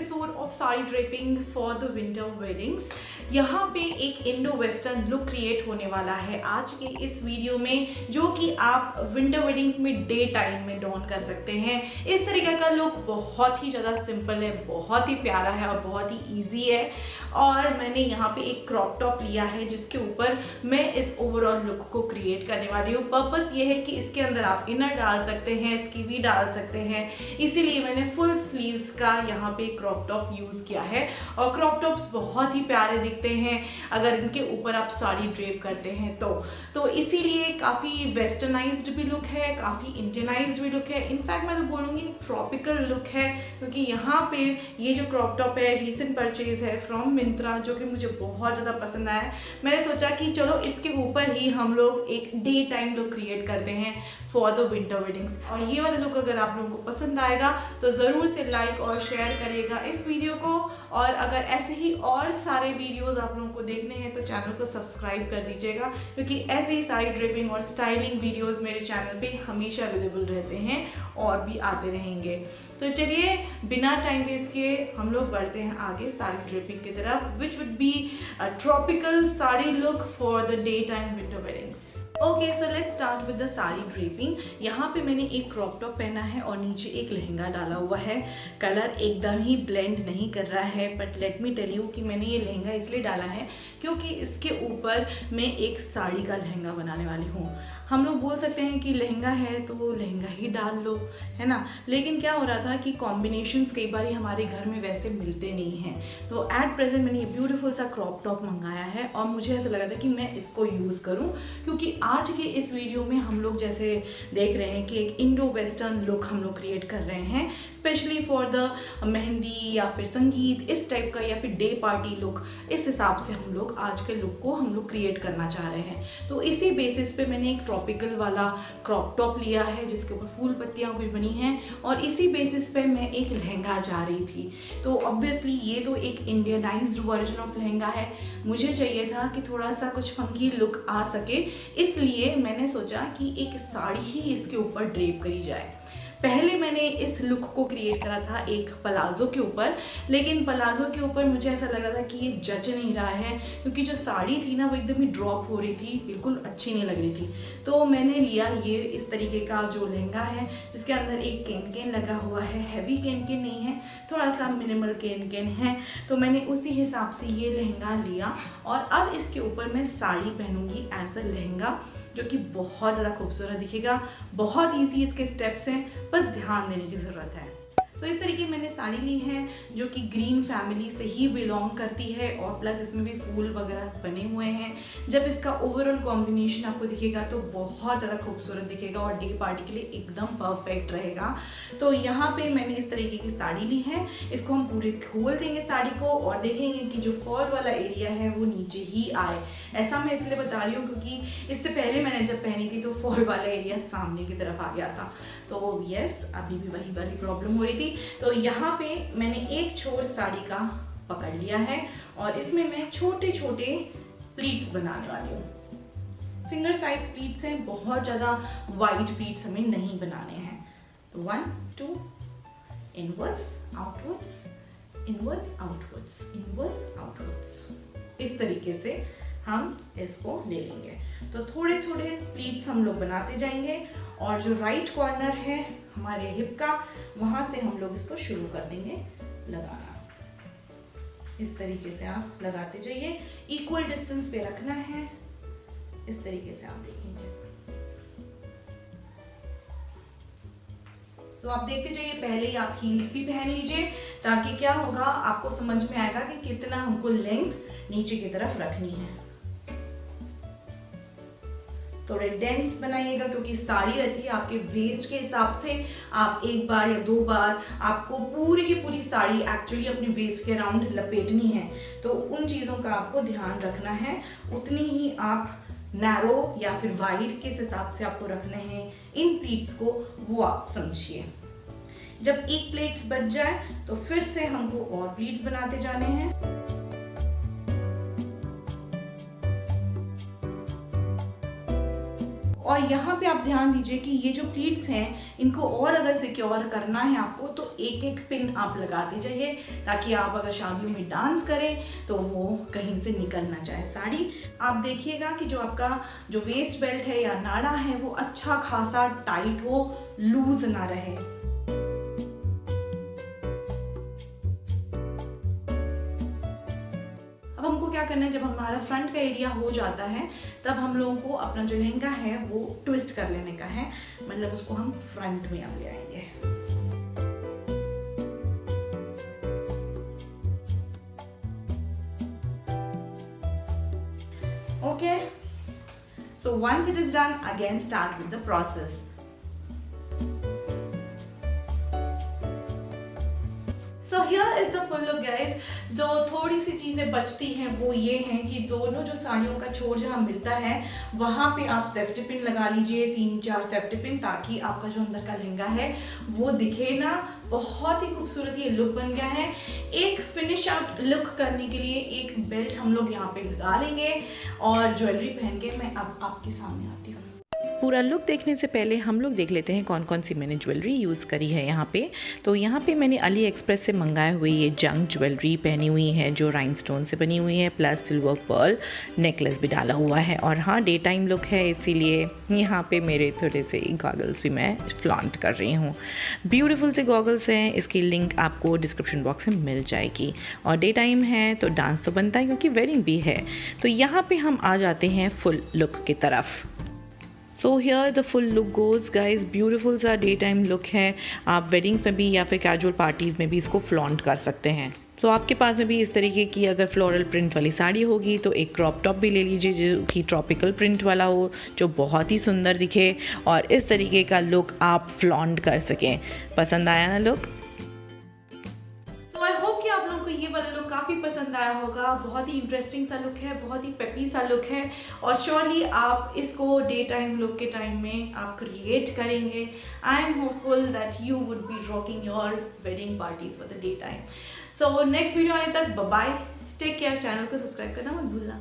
Episode of sari draping for the winter weddings. यहाँ पे एक इंडो वेस्टर्न लुक क्रिएट होने वाला है आज के इस वीडियो में, जो कि आप विंटर वेडिंग्स में डे टाइम में डॉन कर सकते हैं। इस तरीके का लुक बहुत ही ज़्यादा सिंपल है, बहुत ही प्यारा है और बहुत ही ईजी है। और मैंने यहाँ पे एक क्रॉप टॉप लिया है जिसके ऊपर मैं इस ओवरऑल लुक को क्रिएट करने वाली हूँ। पर्पस ये है कि इसके अंदर आप इनर डाल सकते हैं, स्कीवी डाल सकते हैं, इसीलिए मैंने फुल स्लीव्स का यहाँ पे क्रॉप टॉप यूज़ किया है। और क्रॉप टॉप्स बहुत ही प्यारे दिखते हैं अगर इनके ऊपर आप साड़ी ड्रेप करते हैं तो इसीलिए काफ़ी वेस्टर्नाइज्ड भी लुक है, काफ़ी इंडियनाइज्ड भी लुक है। इनफैक्ट मैं तो बोलूँगी ट्रॉपिकल लुक है, क्योंकि यहाँ पे ये जो क्रॉप टॉप है रीसेंट परचेज है फ्रॉम मिंत्रा, जो कि मुझे बहुत ज़्यादा पसंद आया। मैंने सोचा कि चलो इसके ऊपर ही हम लोग एक डे टाइम लुक क्रिएट करते हैं फॉर द विंटर वेडिंग्स। और ये वाला लुक अगर आप लोगों को पसंद आएगा तो ज़रूर से लाइक और शेयर करिएगा इस वीडियो को। और अगर ऐसे ही और सारे वीडियोस आप लोगों को देखने हैं तो चैनल को सब्सक्राइब कर दीजिएगा, क्योंकि ऐसे ही साड़ी ड्रेपिंग और स्टाइलिंग वीडियोस मेरे चैनल पे हमेशा अवेलेबल रहते हैं और भी आते रहेंगे। तो चलिए बिना टाइम वेस्ट किए हम लोग बढ़ते हैं आगे साड़ी ड्रेपिंग की तरफ, which would be a tropical sari look for the day time winter weddings. Okay, so let's start with the sari draping. यहाँ पे मैंने एक क्रॉप टॉप पहना है और नीचे एक लहंगा डाला हुआ है। कलर एकदम ही ब्लेंड नहीं कर रहा है, but let me tell you कि मैंने ये लहंगा इसलिए डाला है क्योंकि इसके ऊपर मैं एक साड़ी का लहंगा बनाने वाली हूँ। हम लोग बोल सकते हैं कि लहंगा है तो लहंगा ही डाल लो, है ना, लेकिन क्या हो रहा था कि कॉम्बिनेशंस कई बार हमारे घर में वैसे मिलते नहीं हैं। तो एट प्रेजेंट मैंने ये ब्यूटीफुल सा क्रॉप टॉप मंगाया है और मुझे ऐसा लगा था कि मैं इसको यूज़ करूँ, क्योंकि आज के इस वीडियो में हम लोग जैसे देख रहे हैं कि एक इंडो वेस्टर्न लुक हम लोग क्रिएट कर रहे हैं, स्पेशली फॉर द मेहंदी या फिर संगीत इस टाइप का, या फिर डे पार्टी लुक। इस हिसाब से हम लोग आज के लुक को हम लोग क्रिएट करना चाह रहे हैं। तो इसी बेसिस पे मैंने एक ट्रॉपिकल वाला क्रॉप टॉप लिया है जिसके ऊपर फूल पत्तियाँ कुछ बनी हैं, और इसी बेसिस पे मैं एक लहंगा जा रही थी। तो ऑब्वियसली ये तो एक इंडियनाइज्ड वर्जन ऑफ लहंगा है, मुझे चाहिए था कि थोड़ा सा कुछ फंकी लुक आ सके, इसलिए मैंने सोचा कि एक साड़ी ही इसके ऊपर ड्रेप करी जाए। पहले मैंने इस लुक को क्रिएट करा था एक पलाजो के ऊपर, लेकिन पलाजो के ऊपर मुझे ऐसा लग रहा था कि ये जच नहीं रहा है, क्योंकि जो साड़ी थी ना वो एकदम ही ड्रॉप हो रही थी, बिल्कुल अच्छी नहीं लग रही थी। तो मैंने लिया ये इस तरीके का जो लहंगा है जिसके अंदर एक केन केन लगा हुआ है। हैवी केन केन नहीं है, थोड़ा सा मिनिमल केन केन है। तो मैंने उसी हिसाब से ये लहंगा लिया और अब इसके ऊपर मैं साड़ी पहनूंगी एज अ लहंगा, जो कि बहुत ज़्यादा खूबसूरत दिखेगा। बहुत इजी इसके स्टेप्स हैं, बस ध्यान देने की ज़रूरत है। तो इस तरीके मैंने साड़ी ली है जो कि ग्रीन फैमिली से ही बिलोंग करती है, और प्लस इसमें भी फूल वगैरह बने हुए हैं। जब इसका ओवरऑल कॉम्बिनेशन आपको दिखेगा तो बहुत ज़्यादा खूबसूरत दिखेगा और डे पार्टी के लिए एकदम परफेक्ट रहेगा। तो यहाँ पे मैंने इस तरीके की साड़ी ली है, इसको हम पूरे खोल देंगे साड़ी को और देखेंगे कि जो फॉल वाला एरिया है वो नीचे ही आए। ऐसा मैं इसलिए बता रही हूँ क्योंकि इससे पहले मैंने जब पहनी थी तो फॉल वाला एरिया सामने की तरफ आ गया था। तो यस, अभी भी वही वाली प्रॉब्लम हो रही थी। तो यहाँ पे मैंने एक छोर साड़ी का पकड़ लिया है और इसमें मैं छोटे छोटे प्लीट्स बनाने वाली हूँ। फिंगर साइज प्लीट्स हैं, बहुत ज़्यादा वाइड प्लीट्स हमें नहीं बनाने हैं। तो 1 2 inwards outwards, inwards outwards, inwards outwards, इस तरीके से हम इसको ले लेंगे। तो थोड़े थोड़े प्लीट्स हम लोग बनाते जाएंगे और जो राइट कॉर्नर है हमारे हिप का, वहाँ से हम लोग इसको शुरू कर देंगे लगाना। इस तरीके से आप लगाते जाइए, इक्वल डिस्टेंस पे रखना है, इस तरीके से आप देखेंगे। तो आप देखते जाइए, पहले ही आप हील्स भी पहन लीजिए ताकि क्या होगा आपको समझ में आएगा कि कितना हमको लेंथ नीचे की तरफ रखनी है। थोड़े डेंस बनाइएगा क्योंकि साड़ी रहती है आपके वेस्ट के हिसाब से। आप एक बार या 2 बार आपको पूरी की पूरी साड़ी एक्चुअली अपने वेस्ट के अराउंड लपेटनी है, तो उन चीज़ों का आपको ध्यान रखना है। उतनी ही आप नैरो या फिर वाइड किस हिसाब से आपको रखने हैं इन प्लीट्स को, वो आप समझिए। जब एक प्लीट्स बच जाए तो फिर से हमको और प्लीट्स बनाते जाने हैं। और यहाँ पे आप ध्यान दीजिए कि ये जो प्लीट्स हैं इनको और अगर सिक्योर करना है आपको तो एक एक पिन आप लगाते जाइए, ताकि आप अगर शादियों में डांस करें तो वो कहीं से निकल ना जाए साड़ी। आप देखिएगा कि जो आपका जो वेस्ट बेल्ट है या नाड़ा है वो अच्छा खासा टाइट हो, लूज ना रहे। अब हमको क्या करना है, जब हमारा फ्रंट का एरिया हो जाता है तब हम लोगों को अपना जो लहंगा है वो ट्विस्ट कर लेने का है, मतलब उसको हम फ्रंट में अब ले आएंगे। Okay, so once it is done, again start with the process. So here is the full look guys। जो थोड़ी सी चीज़ें बचती हैं वो ये हैं कि दोनों जो साड़ियों का छोर जहाँ मिलता है वहाँ पे आप सेफ्टी पिन लगा लीजिए, 3-4 सेफ्टी पिन, ताकि आपका जो अंदर का लहंगा है वो दिखे ना। बहुत ही खूबसूरत ये लुक बन गया है। एक फिनिश आउट लुक करने के लिए एक बेल्ट हम लोग यहाँ पे लगा लेंगे और ज्वेलरी पहन के मैं अब आपके सामने आती हूँ। पूरा लुक देखने से पहले हम लोग देख लेते हैं कौन कौन सी मैंने ज्वेलरी यूज़ करी है यहाँ पे। तो यहाँ पे मैंने अली एक्सप्रेस से मंगाए हुए ये जंग ज्वेलरी पहनी हुई है जो राइनस्टोन से बनी हुई है, प्लस सिल्वर पर्ल नेकलेस भी डाला हुआ है। और हाँ, डे टाइम लुक है इसीलिए यहाँ पे मेरे थोड़े से गॉगल्स भी मैं फ्लॉन्ट कर रही हूँ। ब्यूटीफुल से गॉगल्स हैं, इसकी लिंक आपको डिस्क्रिप्शन बॉक्स में मिल जाएगी। और डे टाइम है तो डांस तो बनता है क्योंकि वेडिंग भी है। तो यहाँ पे हम आ जाते हैं फुल लुक की तरफ। So here the full look goes guys. Beautiful सा डे टाइम लुक है। आप वेडिंग्स में भी या फिर कैजुअल पार्टीज़ में भी इसको फ्लॉन्ट कर सकते हैं। तो आपके पास में भी इस तरीके की अगर फ्लोरल प्रिंट वाली साड़ी होगी तो एक क्रॉप टॉप भी ले लीजिए जो कि ट्रॉपिकल प्रिंट वाला हो, जो बहुत ही सुंदर दिखे और इस तरीके का लुक आप फ्लॉन्ट कर सकें। पसंद आया ना लुक? ये वाला लुक काफ़ी पसंद आया होगा। बहुत ही इंटरेस्टिंग सा लुक है, बहुत ही पेपी सा लुक है और श्योरली आप इसको डे टाइम लुक के टाइम में आप क्रिएट करेंगे। I am hopeful that you would be rocking your wedding parties for the day time. So next video आने तक bye bye, take care. Channel को सब्सक्राइब करना मत भूलना।